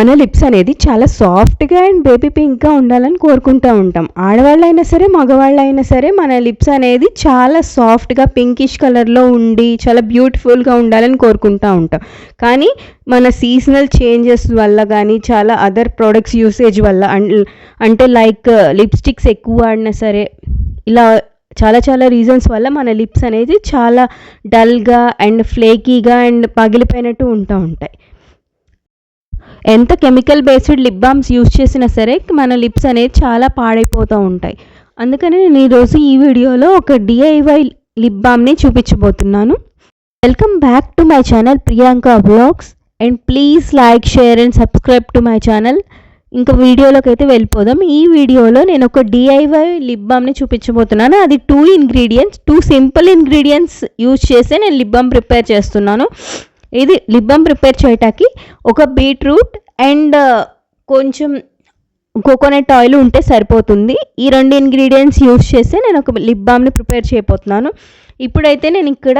మన లిప్స్ అనేది చాలా సాఫ్ట్గా అండ్ బేబీ పింక్గా ఉండాలని కోరుకుంటూ ఉంటాం. ఆడవాళ్ళైనా సరే మగవాళ్ళైనా సరే మన లిప్స్ అనేది చాలా సాఫ్ట్గా పింకిష్ కలర్లో ఉండి చాలా బ్యూటిఫుల్గా ఉండాలని కోరుకుంటూ ఉంటాం. కానీ మన సీజనల్ చేంజెస్ వల్ల కానీ చాలా అదర్ ప్రోడక్ట్స్ యూసేజ్ వల్ల అంటే లైక్ లిప్స్టిక్స్ ఎక్కువ వాడినా సరే ఇలా చాలా రీజన్స్ వల్ల మన లిప్స్ అనేది చాలా డల్గా అండ్ ఫ్లేకీగా అండ్ పగిలిపోయినట్టు ఉంటూ ఉంటాయి. ఎంత chemical based lip balms use చేసినా సరే మన లిప్స్ అనేది చాలా పాడైపోతూ ఉంటాయి. అందుకని నేను ఈరోజు ఈ వీడియోలో ఒక DIY లిప్ బామ్ని చూపించబోతున్నాను. Welcome back to my channel Priyanka vlogs and please like, share and subscribe to my channel. ఇంకా వీడియోలోకి అయితే వెళ్ళిపోదాం. ఈ వీడియోలో నేను ఒక DIY లిప్ బామ్ని చూపించబోతున్నాను. అది 2 సింపుల్ ఇంగ్రీడియంట్స్ యూజ్ చేసి నేను లిప్ బామ్ ప్రిపేర్ చేస్తున్నాను. ఇది లిప్ బామ్ ప్రిపేర్ చేయటానికి ఒక బీట్రూట్ అండ్ కొంచెం కోకోనట్ ఆయిల్ ఉంటే సరిపోతుంది. ఈ 2 ఇంగ్రీడియంట్స్ యూజ్ చేసి నేను ఒక లిప్ బామ్ని ప్రిపేర్ చేయబోతున్నాను. ఇప్పుడైతే నేను ఇక్కడ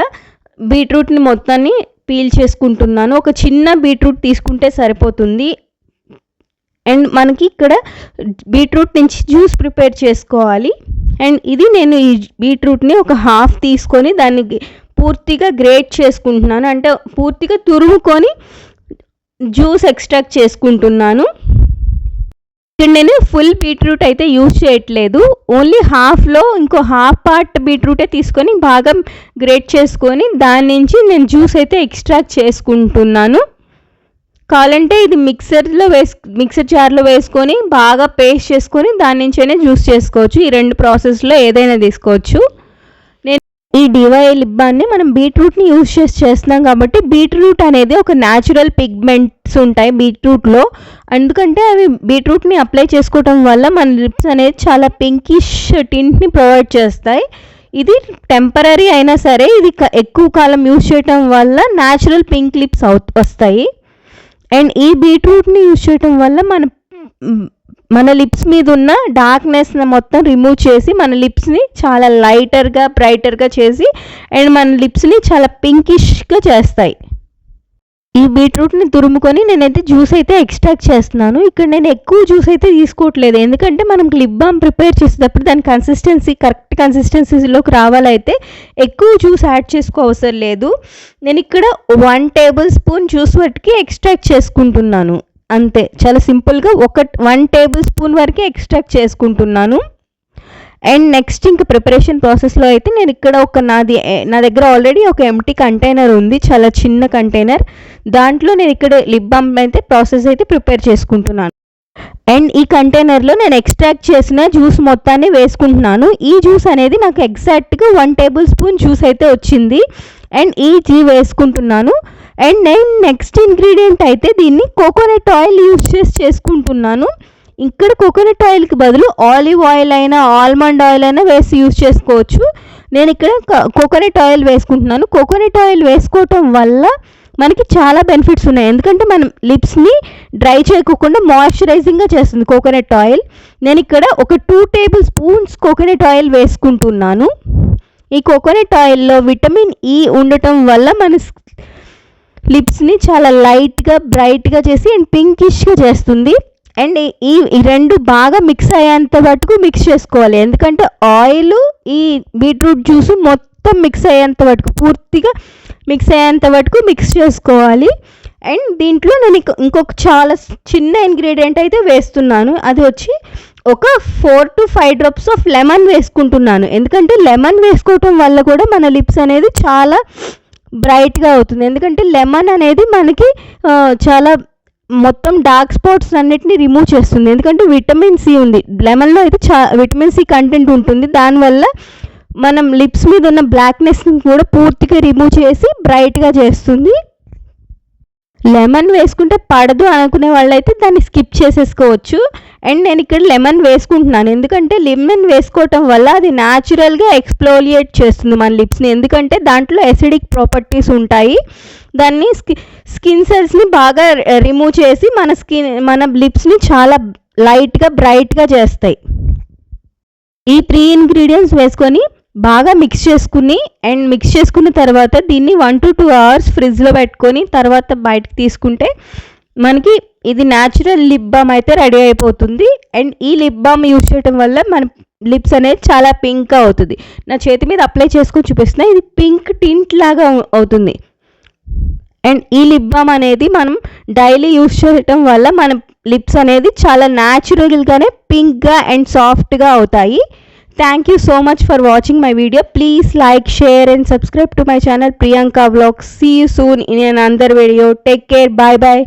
బీట్రూట్ని మొత్తాన్ని పీల్ చేసుకుంటున్నాను. ఒక చిన్న బీట్రూట్ తీసుకుంటే సరిపోతుంది. అండ్ మనకి ఇక్కడ బీట్రూట్ నుంచి జ్యూస్ ప్రిపేర్ చేసుకోవాలి. అండ్ ఇది నేను ఈ బీట్రూట్ని ఒక హాఫ్ తీసుకొని దాన్ని పూర్తిగా గ్రేట్ చేసుకుంటున్నాను. అంటే పూర్తిగా తురుముకొని జ్యూస్ ఎక్స్ట్రాక్ట్ చేసుకుంటున్నాను. ఇక్కడ నేను ఫుల్ బీట్రూట్ అయితే యూజ్ చేయట్లేదు. ఓన్లీ హాఫ్లో ఇంకో హాఫ్ పార్ట్ బీట్రూటే తీసుకొని బాగా గ్రేట్ చేసుకొని దాని నుంచి నేను జ్యూస్ అయితే ఎక్స్ట్రాక్ట్ చేసుకుంటున్నాను. కావాలంటే ఇది మిక్సర్ జార్లో వేసుకొని బాగా పేస్ట్ చేసుకొని దాని నుంచైనా జ్యూస్ చేసుకోవచ్చు. ఈ 2 ప్రాసెస్లో ఏదైనా తీసుకోవచ్చు. ఈ DIY లిప్ బామ్ని మనం బీట్రూట్ని యూజ్ చేస్తున్నాం కాబట్టి బీట్రూట్ అనేది ఒక న్యాచురల్ పిగ్మెంట్స్ ఉంటాయి బీట్రూట్లో. ఎందుకంటే అవి బీట్రూట్ని అప్లై చేసుకోవటం వల్ల మన లిప్స్ అనేది చాలా పింకిష్ టింట్ని ప్రొవైడ్ చేస్తాయి. ఇది టెంపరీ అయినా సరే ఇది ఎక్కువ కాలం యూజ్ చేయటం వల్ల న్యాచురల్ పింక్ లిప్స్ వస్తాయి. అండ్ ఈ బీట్రూట్ని యూజ్ చేయటం వల్ల మన లిప్స్ మీద ఉన్న డార్క్నెస్ మొత్తం రిమూవ్ చేసి మన లిప్స్ని చాలా లైటర్గా బ్రైటర్గా చేసి అండ్ మన లిప్స్ని చాలా పింకిష్గా చేస్తాయి. ఈ బీట్రూట్ని తురుముకొని నేనైతే జ్యూస్ అయితే ఎక్స్ట్రాక్ట్ చేస్తున్నాను. ఇక్కడ నేను ఎక్కువ జ్యూస్ అయితే తీసుకోవట్లేదు. ఎందుకంటే మనం లిప్ బామ్ ప్రిపేర్ చేసేటప్పుడు దాని కరెక్ట్ కన్సిస్టెన్సీలోకి రావాలైతే ఎక్కువ జ్యూస్ యాడ్ చేసుకో అవసరం లేదు. నేను ఇక్కడ 1 టేబుల్ స్పూన్ జ్యూస్ వరకు ఎక్స్ట్రాక్ట్ చేసుకుంటున్నాను. అంతే, చాలా సింపుల్గా 1 టేబుల్ స్పూన్ వరకే ఎక్స్ట్రాక్ట్ చేసుకుంటున్నాను. అండ్ నెక్స్ట్ ఇంకా ప్రిపరేషన్ ప్రాసెస్లో అయితే నేను ఇక్కడ నా దగ్గర ఆల్రెడీ ఒక ఎంటీ కంటైనర్ ఉంది, చాలా చిన్న కంటైనర్. దాంట్లో నేను ఇక్కడ లిప్ బామ్ అయితే ప్రాసెస్ అయితే ప్రిపేర్ చేసుకుంటున్నాను. అండ్ ఈ కంటైనర్లో నేను ఎక్స్ట్రాక్ట్ చేసిన జ్యూస్ మొత్తాన్ని వేసుకుంటున్నాను. ఈ జ్యూస్ అనేది నాకు ఎగ్జాక్ట్గా 1 టేబుల్ స్పూన్ జ్యూస్ అయితే వచ్చింది. అండ్ ఈ వేసుకుంటున్నాను. అండ్ నేను నెక్స్ట్ ఇంగ్రీడియంట్ అయితే దీన్ని కోకోనట్ ఆయిల్ యూజ్ చేసుకుంటున్నాను. ఇక్కడ కోకోనట్ ఆయిల్కి బదులు ఆలివ్ ఆయిల్ అయినా ఆల్మండ్ ఆయిల్ అయినా వేసి యూజ్ చేసుకోవచ్చు. నేను ఇక్కడ కోకోనట్ ఆయిల్ వేసుకుంటున్నాను. కోకోనట్ ఆయిల్ వేసుకోవటం వల్ల మనకి చాలా బెనిఫిట్స్ ఉన్నాయి. ఎందుకంటే మనం లిప్స్ని డ్రై చేయకుండా మాయిశ్చరైజింగ్గా చేస్తుంది కోకోనట్ ఆయిల్. నేను ఇక్కడ ఒక 2 టేబుల్ స్పూన్స్ కోకోనట్ ఆయిల్ వేసుకుంటున్నాను. ఈ కోకోనట్ ఆయిల్లో విటమిన్ E ఉండటం వల్ల మన లిప్స్ని చాలా లైట్గా బ్రైట్గా చేసి అండ్ పింకిష్గా చేస్తుంది. అండ్ ఈ 2 బాగా మిక్స్ అయ్యేంత వరకు మిక్స్ చేసుకోవాలి. ఎందుకంటే ఆయిల్ ఈ బీట్రూట్ జ్యూస్ మొత్తం మిక్స్ అయ్యేంత వరకు పూర్తిగా మిక్స్ అయ్యేంత వరకు మిక్స్ చేసుకోవాలి. అండ్ దీంట్లో నేను ఇంకొక చాలా చిన్న ఇంగ్రీడియంట్ అయితే వేస్తున్నాను. అది వచ్చి ఒక 4 to 5 drops ఆఫ్ లెమన్ వేసుకుంటున్నాను. ఎందుకంటే లెమన్ వేసుకోవటం వల్ల కూడా మన లిప్స్ అనేది చాలా బ్రైట్గా అవుతుంది. ఎందుకంటే లెమన్ అనేది మనకి చాలా మొత్తం డార్క్ స్పాట్స్ అన్నిటిని రిమూవ్ చేస్తుంది. ఎందుకంటే విటమిన్ C ఉంది లెమన్లో అయితే విటమిన్ C కంటెంట్ ఉంటుంది. దానివల్ల మనం లిప్స్ మీద ఉన్న బ్లాక్నెస్ని కూడా పూర్తిగా రిమూవ్ చేసి బ్రైట్గా చేస్తుంది. లెమన్ వేసుకుంటే పడదు అనుకునే వాళ్ళైతే దాన్ని స్కిప్ చేసేసుకోవచ్చు. అండ్ నేను ఇక్కడ లెమన్ వేసుకుంటున్నాను. ఎందుకంటే లెమన్ వేసుకోవటం వల్ల అది న్యాచురల్గా ఎక్స్ఫోలియేట్ చేస్తుంది మన లిప్స్ని. ఎందుకంటే దాంట్లో ఎసిడిక్ ప్రాపర్టీస్ ఉంటాయి. దాన్ని స్కిన్ సెల్స్ని బాగా రిమూవ్ చేసి మన లిప్స్ని చాలా లైట్గా బ్రైట్గా చేస్తాయి. ఈ 3 ఇంగ్రీడియంట్స్ వేసుకొని బాగా మిక్స్ చేసుకున్న తర్వాత దీన్ని 1 to 2 hours ఫ్రిడ్జ్లో పెట్టుకొని తర్వాత బయటకు తీసుకుంటే మనకి ఇది న్యాచురల్ లిప్ బామ్ అయితే రెడీ అయిపోతుంది. అండ్ ఈ లిప్ బామ్ యూజ్ చేయడం వల్ల మన లిప్స్ అనేది చాలా పింక్గా అవుతుంది. నా చేతి మీద అప్లై చేసుకొని చూపిస్తున్నా, ఇది పింక్ టింట్ లాగా అవుతుంది. అండ్ ఈ లిప్ బామ్ అనేది మనం డైలీ యూజ్ చేయటం వల్ల మన లిప్స్ అనేది చాలా న్యాచురల్గానే పింక్గా అండ్ సాఫ్ట్గా అవుతాయి. Thank you so much for watching my video. Please like, share and subscribe to my channel Priyanka Vlogs. See you soon in another video. Take care. Bye bye.